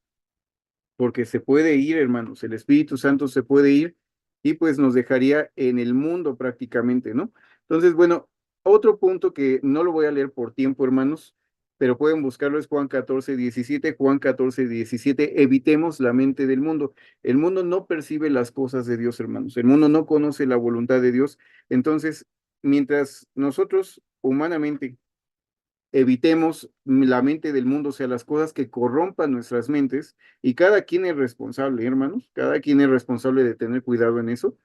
porque se puede ir, hermanos, el Espíritu Santo se puede ir y pues nos dejaría en el mundo prácticamente, ¿no? Entonces, bueno, otro punto que no lo voy a leer por tiempo, hermanos, pero pueden buscarlo, es Juan 14:17. Juan 14:17, evitemos la mente del mundo. El mundo no percibe las cosas de Dios, hermanos. El mundo no conoce la voluntad de Dios. Entonces, mientras nosotros humanamente evitemos la mente del mundo, o sea, las cosas que corrompan nuestras mentes, y cada quien es responsable, hermanos, cada quien es responsable de tener cuidado en eso.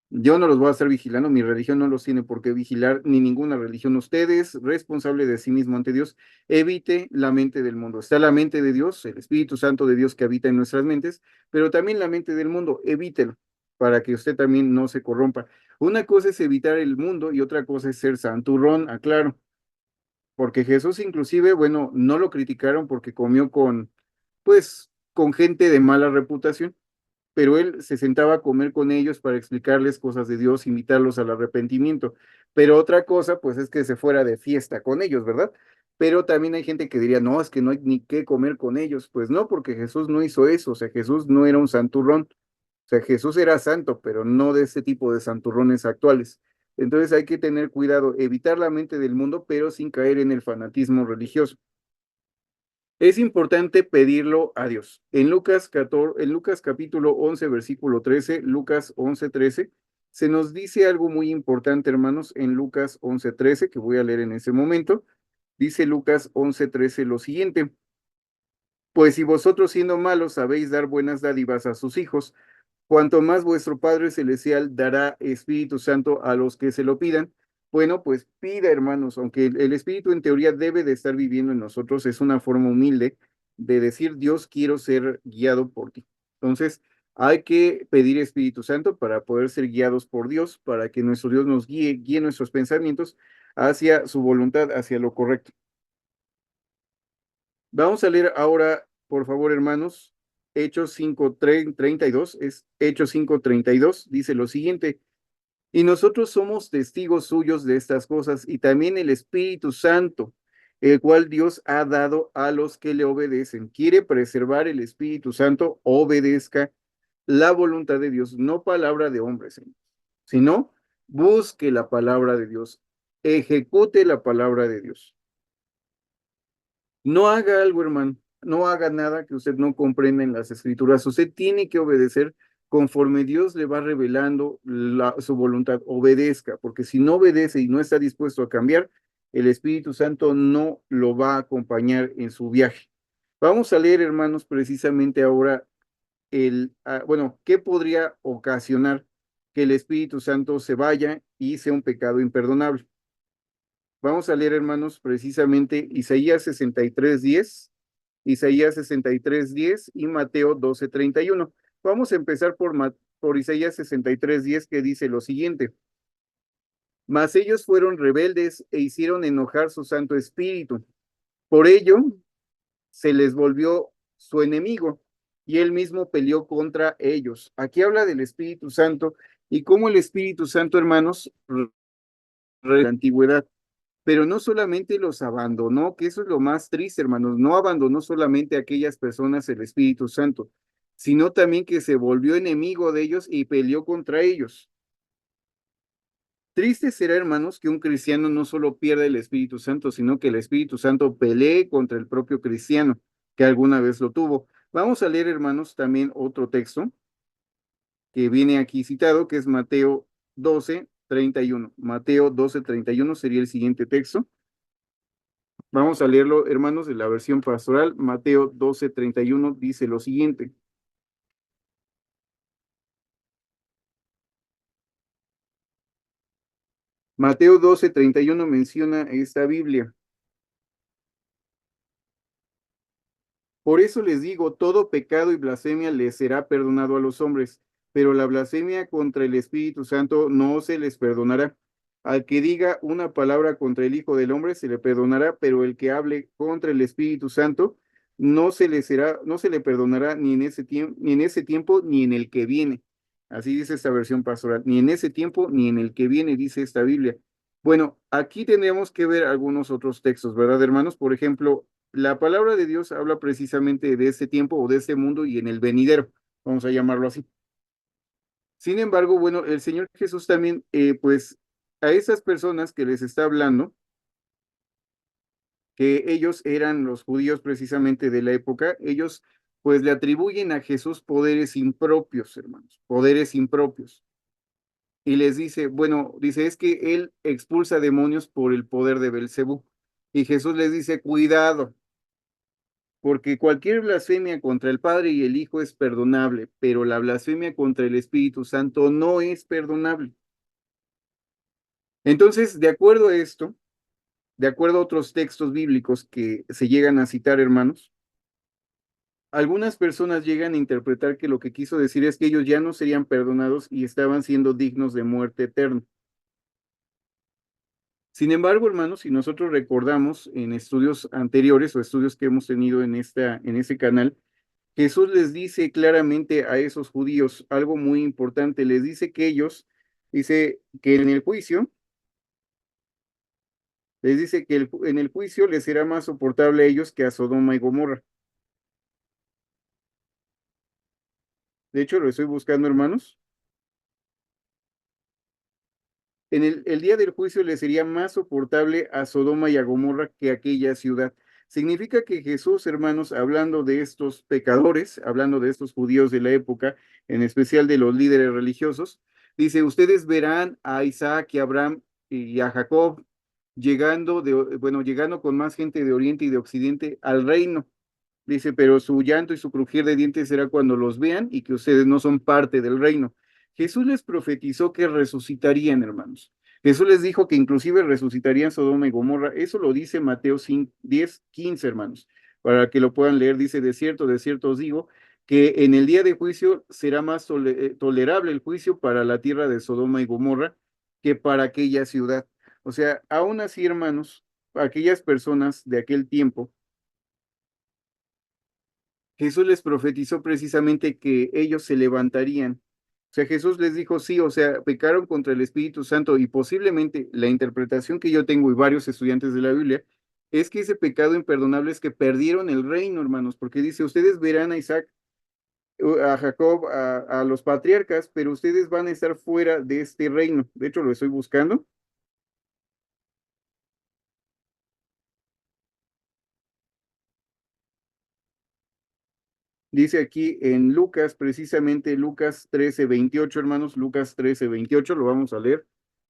Yo no los voy a estar vigilando, mi religión no los tiene por qué vigilar, ni ninguna religión. Ustedes, responsable de sí mismo ante Dios, evite la mente del mundo. Está la mente de Dios, el Espíritu Santo de Dios que habita en nuestras mentes, pero también la mente del mundo, evítelo, para que usted también no se corrompa. Una cosa es evitar el mundo y otra cosa es ser santurrón, aclaro, porque Jesús inclusive, bueno, no lo criticaron porque comió con, pues, con gente de mala reputación, pero él se sentaba a comer con ellos para explicarles cosas de Dios, invitarlos al arrepentimiento. Pero otra cosa, pues, es que se fuera de fiesta con ellos, ¿verdad? Pero también hay gente que diría, no, es que no hay ni qué comer con ellos. Pues no, porque Jesús no hizo eso, o sea, Jesús no era un santurrón. O sea, Jesús era santo, pero no de ese tipo de santurrones actuales. Entonces hay que tener cuidado, evitar la mente del mundo, pero sin caer en el fanatismo religioso. Es importante pedirlo a Dios. En Lucas 14, en Lucas capítulo 11, versículo 13, Lucas 11:13, se nos dice algo muy importante, hermanos, en Lucas 11:13, que voy a leer en ese momento. Dice Lucas 11:13 lo siguiente: pues si vosotros siendo malos sabéis dar buenas dádivas a sus hijos, cuanto más vuestro Padre Celestial dará Espíritu Santo a los que se lo pidan. Bueno, pues pida, hermanos, aunque el Espíritu en teoría debe de estar viviendo en nosotros, es una forma humilde de decir, Dios, quiero ser guiado por ti. Entonces, hay que pedir Espíritu Santo para poder ser guiados por Dios, para que nuestro Dios nos guíe nuestros pensamientos hacia su voluntad, hacia lo correcto. Vamos a leer ahora, por favor, hermanos, Hechos 5:32, es Hechos 5:32, dice lo siguiente: y nosotros somos testigos suyos de estas cosas, y también el Espíritu Santo, el cual Dios ha dado a los que le obedecen. Quiere preservar el Espíritu Santo, obedezca la voluntad de Dios, no palabra de hombres, sino busque la palabra de Dios, ejecute la palabra de Dios. No haga algo, hermano, no haga nada que usted no comprenda en las escrituras. Usted tiene que obedecer conforme Dios le va revelando su voluntad. Obedezca, porque si no obedece y no está dispuesto a cambiar, el Espíritu Santo no lo va a acompañar en su viaje. Vamos a leer, hermanos, precisamente ahora bueno, ¿qué podría ocasionar que el Espíritu Santo se vaya y sea un pecado imperdonable? Vamos a leer, hermanos, precisamente Isaías 63:10, Isaías 63:10 y Mateo 12:31. Vamos a empezar por Isaías 63:10, que dice lo siguiente: mas ellos fueron rebeldes e hicieron enojar su Santo Espíritu. Por ello, se les volvió su enemigo y él mismo peleó contra ellos. Aquí habla del Espíritu Santo y cómo el Espíritu Santo, hermanos, de la antigüedad, pero no solamente los abandonó, que eso es lo más triste, hermanos, no abandonó solamente a aquellas personas el Espíritu Santo, sino también que se volvió enemigo de ellos y peleó contra ellos. Triste será, hermanos, que un cristiano no solo pierda el Espíritu Santo, sino que el Espíritu Santo pelee contra el propio cristiano que alguna vez lo tuvo. Vamos a leer, hermanos, también otro texto que viene aquí citado, que es Mateo 12:31. Mateo 12:31 sería el siguiente texto. Vamos a leerlo, hermanos, de la versión pastoral. Mateo 12:31 dice lo siguiente: Mateo 12:31 menciona esta Biblia. Por eso les digo, todo pecado y blasfemia les será perdonado a los hombres, pero la blasfemia contra el Espíritu Santo no se les perdonará. Al que diga una palabra contra el Hijo del Hombre se le perdonará, pero el que hable contra el Espíritu Santo no se le perdonará ni en ese tiempo, ni en el que viene. Así dice esta versión pastoral, ni en ese tiempo ni en el que viene, dice esta Biblia. Bueno, aquí tendríamos que ver algunos otros textos, ¿verdad, hermanos? Por ejemplo, la palabra de Dios habla precisamente de este tiempo o de este mundo y en el venidero, vamos a llamarlo así. Sin embargo, bueno, el Señor Jesús también, pues, a esas personas que les está hablando, que ellos eran los judíos precisamente de la época, ellos pues le atribuyen a Jesús poderes impropios, hermanos, poderes impropios. Y les dice, bueno, dice, es que él expulsa demonios por el poder de Belcebú. Y Jesús les dice, cuidado, porque cualquier blasfemia contra el Padre y el Hijo es perdonable, pero la blasfemia contra el Espíritu Santo no es perdonable. Entonces, de acuerdo a esto, de acuerdo a otros textos bíblicos que se llegan a citar, hermanos, algunas personas llegan a interpretar que lo que quiso decir es que ellos ya no serían perdonados y estaban siendo dignos de muerte eterna. Sin embargo, hermanos, si nosotros recordamos en estudios anteriores o estudios que hemos tenido en este canal, Jesús les dice claramente a esos judíos algo muy importante. Les dice que ellos, dice que en el juicio, les dice que en el juicio les será más soportable a ellos que a Sodoma y Gomorra. De hecho, lo estoy buscando, hermanos. En el día del juicio le sería más soportable a Sodoma y a Gomorra que a aquella ciudad. Significa que Jesús, hermanos, hablando de estos pecadores, hablando de estos judíos de la época, en especial de los líderes religiosos, Dice, ustedes verán a Isaac y a Abraham y a Jacob llegando con más gente de oriente y de occidente al reino. Dice, pero su llanto y su crujir de dientes será cuando los vean y que ustedes no son parte del reino. Jesús les profetizó que resucitarían, hermanos. Jesús les dijo que inclusive resucitarían Sodoma y Gomorra. Eso lo dice Mateo 5, 10, 15, hermanos. Para que lo puedan leer, dice, de cierto os digo, que en el día de juicio será más tolerable el juicio para la tierra de Sodoma y Gomorra que para aquella ciudad. O sea, aún así, hermanos, aquellas personas de aquel tiempo, Jesús les profetizó precisamente que ellos se levantarían. O sea, Jesús les dijo, sí, o sea, pecaron contra el Espíritu Santo y posiblemente la interpretación que yo tengo y varios estudiantes de la Biblia es que ese pecado imperdonable es que perdieron el reino, hermanos, porque dice, ustedes verán a Isaac, a Jacob, a los patriarcas, pero ustedes van a estar fuera de este reino. De hecho, lo estoy buscando. Dice aquí en Lucas, precisamente Lucas 13:28, hermanos, Lucas 13:28, lo vamos a leer.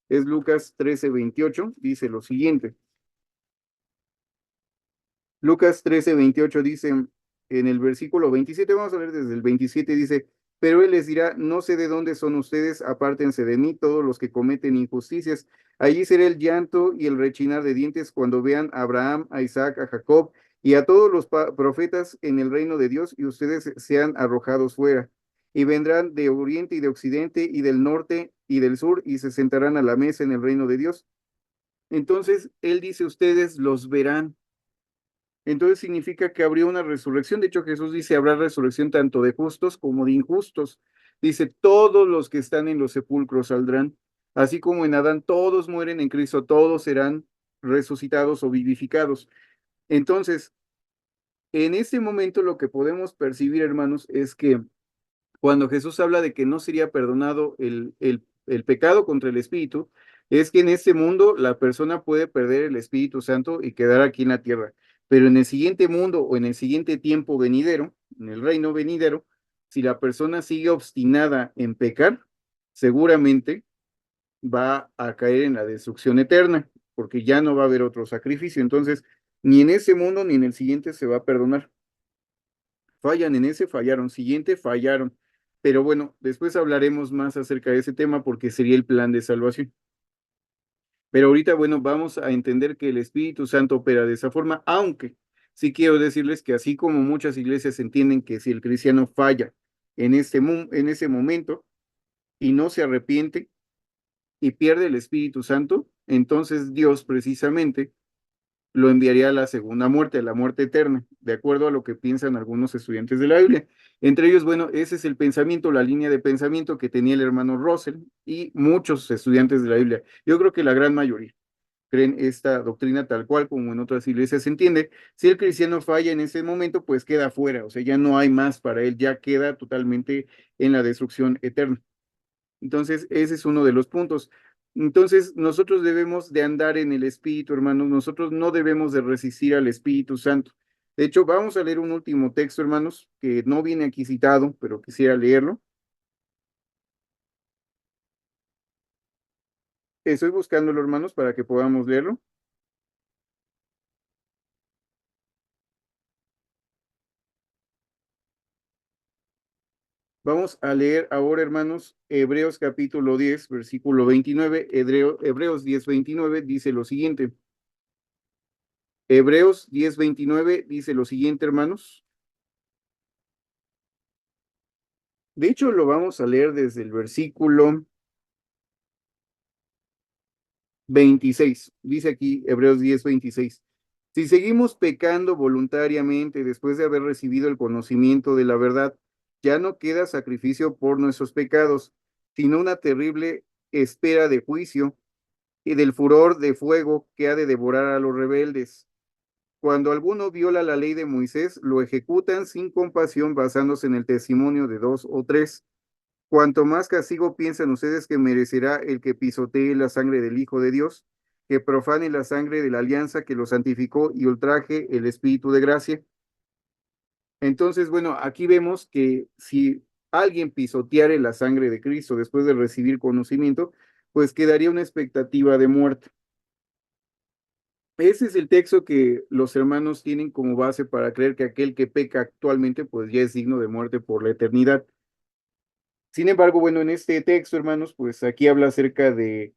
Es Lucas 13:28, dice lo siguiente. Lucas 13:28 dice en el versículo 27, vamos a ver desde el 27, dice, pero él les dirá, no sé de dónde son ustedes, apártense de mí todos los que cometen injusticias. Allí será el llanto y el rechinar de dientes cuando vean a Abraham, a Isaac, a Jacob y a todos los profetas en el reino de Dios y ustedes sean arrojados fuera. Y vendrán de oriente y de occidente y del norte y del sur y se sentarán a la mesa en el reino de Dios. Entonces, él dice, ustedes los verán. Entonces significa que habría una resurrección. De hecho, Jesús dice, habrá resurrección tanto de justos como de injustos. Dice, todos los que están en los sepulcros saldrán, así como en Adán todos mueren en Cristo, todos serán resucitados o vivificados. Entonces, en este momento lo que podemos percibir, hermanos, es que cuando Jesús habla de que no sería perdonado el pecado contra el Espíritu, es que en este mundo la persona puede perder el Espíritu Santo y quedar aquí en la tierra, pero en el siguiente mundo o en el siguiente tiempo venidero, en el reino venidero, si la persona sigue obstinada en pecar, seguramente va a caer en la destrucción eterna, porque ya no va a haber otro sacrificio. Entonces, ni en ese mundo ni en el siguiente se va a perdonar. Fallan en ese, fallaron, siguiente, fallaron. Pero bueno, después hablaremos más acerca de ese tema porque sería el plan de salvación. Pero ahorita, bueno, vamos a entender que el Espíritu Santo opera de esa forma, aunque sí quiero decirles que así como muchas iglesias entienden que si el cristiano falla en ese momento y no se arrepiente y pierde el Espíritu Santo, entonces Dios precisamente lo enviaría a la segunda muerte, a la muerte eterna, de acuerdo a lo que piensan algunos estudiantes de la Biblia. Entre ellos, bueno, ese es el pensamiento, la línea de pensamiento que tenía el hermano Russell y muchos estudiantes de la Biblia. Yo creo que la gran mayoría creen esta doctrina tal cual como en otras iglesias se entiende. Si el cristiano falla en ese momento, pues queda fuera, o sea, ya no hay más para él, ya queda totalmente en la destrucción eterna. Entonces, ese es uno de los puntos. Entonces, nosotros debemos de andar en el Espíritu, hermanos. Nosotros no debemos de resistir al Espíritu Santo. De hecho, vamos a leer un último texto, hermanos, que no viene aquí citado, pero quisiera leerlo. Estoy buscándolo, hermanos, para que podamos leerlo. Vamos a leer ahora, hermanos, Hebreos capítulo 10, versículo 29. Hebreos 10, 29 dice lo siguiente. Hebreos 10, 29 dice lo siguiente, hermanos. De hecho, lo vamos a leer desde el versículo 26. Dice aquí Hebreos 10, 26. Si seguimos pecando voluntariamente después de haber recibido el conocimiento de la verdad, ya no queda sacrificio por nuestros pecados, sino una terrible espera de juicio y del furor de fuego que ha de devorar a los rebeldes. Cuando alguno viola la ley de Moisés, lo ejecutan sin compasión basándose en el testimonio de dos o tres. Cuanto más castigo piensan ustedes que merecerá el que pisotee la sangre del Hijo de Dios, que profane la sangre de la alianza que lo santificó y ultraje el Espíritu de gracia. Entonces, bueno, aquí vemos que si alguien pisoteare la sangre de Cristo después de recibir conocimiento, pues quedaría una expectativa de muerte. Ese es el texto que los hermanos tienen como base para creer que aquel que peca actualmente, pues ya es digno de muerte por la eternidad. Sin embargo, bueno, en este texto, hermanos, pues aquí habla acerca de,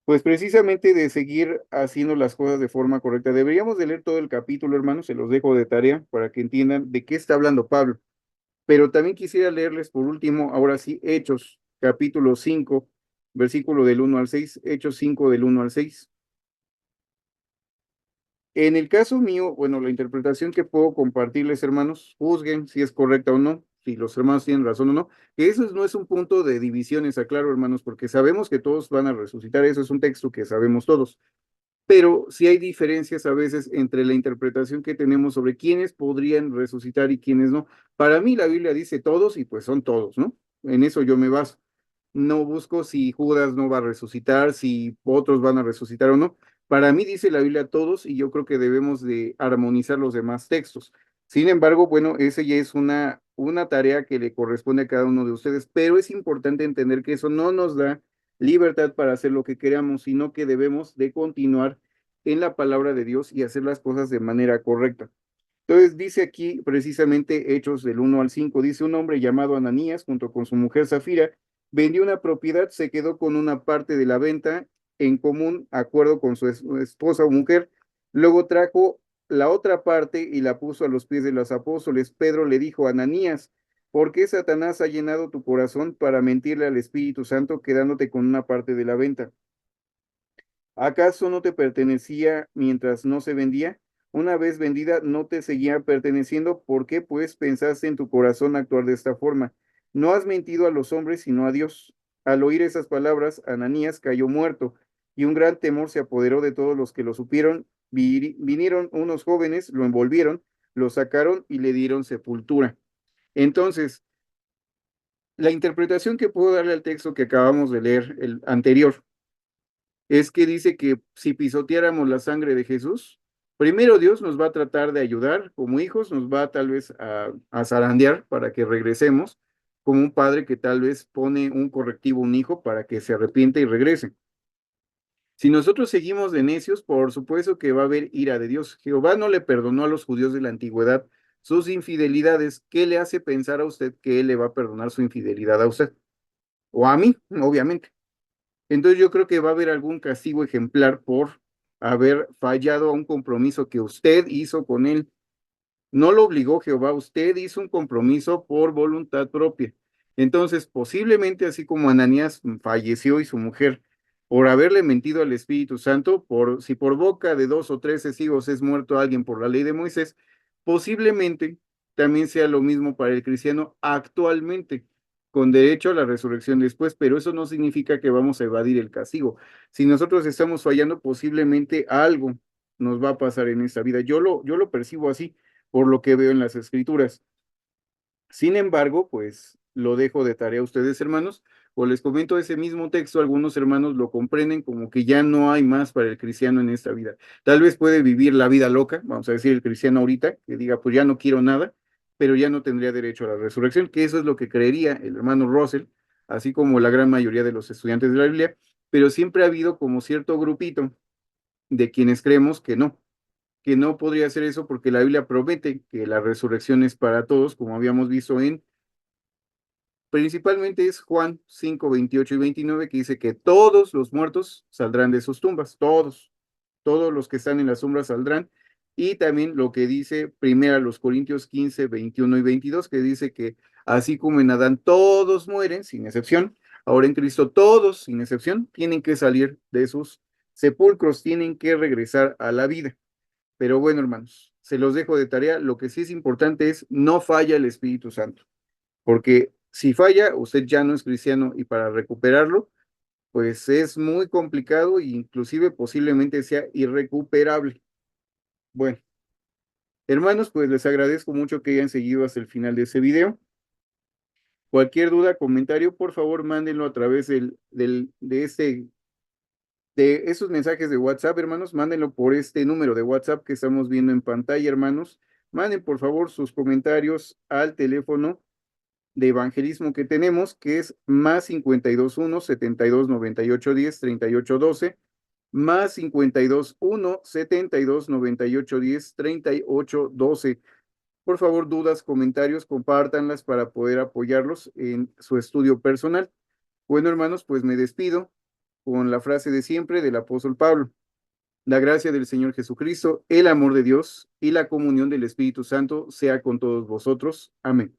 pues precisamente de seguir haciendo las cosas de forma correcta. Deberíamos de leer todo el capítulo, hermanos, se los dejo de tarea para que entiendan de qué está hablando Pablo. Pero también quisiera leerles por último, ahora sí, Hechos, capítulo 5, versículo del 1 al 6, Hechos 5 del 1 al 6. En el caso mío, bueno, la interpretación que puedo compartirles, hermanos, juzguen si es correcta o no, si los hermanos tienen razón o no, que eso no es un punto de divisiones, aclaro, hermanos, porque sabemos que todos van a resucitar, eso es un texto que sabemos todos, pero sí hay diferencias a veces entre la interpretación que tenemos sobre quiénes podrían resucitar y quiénes no. Para mí la Biblia dice todos y pues son todos, ¿no? En eso yo me baso. No busco si Judas no va a resucitar, si otros van a resucitar o no. Para mí dice la Biblia todos y yo creo que debemos de armonizar los demás textos. Sin embargo, bueno, esa ya es una tarea que le corresponde a cada uno de ustedes, pero es importante entender que eso no nos da libertad para hacer lo que queramos, sino que debemos de continuar en la palabra de Dios y hacer las cosas de manera correcta. Entonces dice aquí precisamente Hechos del 1 al 5, dice un hombre llamado Ananías junto con su mujer Zafira, vendió una propiedad, se quedó con una parte de la venta en común acuerdo con su esposa o mujer, luego trajo la otra parte y la puso a los pies de los apóstoles. Pedro le dijo a Ananías, ¿por qué Satanás ha llenado tu corazón para mentirle al Espíritu Santo quedándote con una parte de la venta? ¿Acaso no te pertenecía mientras no se vendía? Una vez vendida, no te seguía perteneciendo. ¿Por qué, pues, pensaste en tu corazón actuar de esta forma? No has mentido a los hombres, sino a Dios. Al oír esas palabras, Ananías cayó muerto, y un gran temor se apoderó de todos los que lo supieron. Vinieron unos jóvenes, lo envolvieron, lo sacaron y le dieron sepultura. Entonces, la interpretación que puedo darle al texto que acabamos de leer, el anterior, es que dice que si pisoteáramos la sangre de Jesús, primero Dios nos va a tratar de ayudar como hijos, nos va tal vez a zarandear para que regresemos, como un padre que tal vez pone un correctivo a un hijo para que se arrepiente y regrese. Si nosotros seguimos de necios, por supuesto que va a haber ira de Dios. Jehová no le perdonó a los judíos de la antigüedad sus infidelidades. ¿Qué le hace pensar a usted que él le va a perdonar su infidelidad a usted? O a mí, obviamente. Entonces yo creo que va a haber algún castigo ejemplar por haber fallado a un compromiso que usted hizo con él. No lo obligó Jehová, usted hizo un compromiso por voluntad propia. Entonces, posiblemente así como Ananías falleció y su mujer por haberle mentido al Espíritu Santo, por si por boca de 2 o 3 testigos es muerto alguien por la ley de Moisés, posiblemente también sea lo mismo para el cristiano actualmente, con derecho a la resurrección después, pero eso no significa que vamos a evadir el castigo. Si nosotros estamos fallando, posiblemente algo nos va a pasar en esta vida. Yo lo percibo así por lo que veo en las escrituras. Sin embargo, pues lo dejo de tarea a ustedes, hermanos, o les comento ese mismo texto, algunos hermanos lo comprenden como que ya no hay más para el cristiano en esta vida. Tal vez puede vivir la vida loca, vamos a decir el cristiano ahorita, que diga, pues ya no quiero nada, pero ya no tendría derecho a la resurrección, que eso es lo que creería el hermano Russell, así como la gran mayoría de los estudiantes de la Biblia, pero siempre ha habido como cierto grupito de quienes creemos que no podría hacer eso porque la Biblia promete que la resurrección es para todos, como habíamos visto principalmente es Juan 5 28 y 29 que dice que todos los muertos saldrán de sus tumbas, todos los que están en las sombras saldrán, y también lo que dice primero los Corintios 15 21 y 22 que dice que así como en Adán todos mueren, sin excepción, ahora en Cristo todos, sin excepción, tienen que salir de sus sepulcros, tienen que regresar a la vida. Pero bueno, hermanos, se los dejo de tarea. Lo que sí es importante es no falla el Espíritu Santo, porque si falla, usted ya no es cristiano y para recuperarlo, pues es muy complicado e inclusive posiblemente sea irrecuperable. Bueno, hermanos, pues les agradezco mucho que hayan seguido hasta el final de ese video. Cualquier duda, comentario, por favor, mándenlo a través de esos mensajes de WhatsApp, hermanos, mándenlo por este número de WhatsApp que estamos viendo en pantalla, hermanos. Manden, por favor, sus comentarios al teléfono de evangelismo que tenemos, que es más 521 72 98 10 38 12, más 521 72 98 10 38 12. Por favor, dudas, comentarios, compártanlas para poder apoyarlos en su estudio personal. Bueno, hermanos, pues me despido con la frase de siempre del apóstol Pablo. La gracia del Señor Jesucristo, el amor de Dios y la comunión del Espíritu Santo sea con todos vosotros. Amén.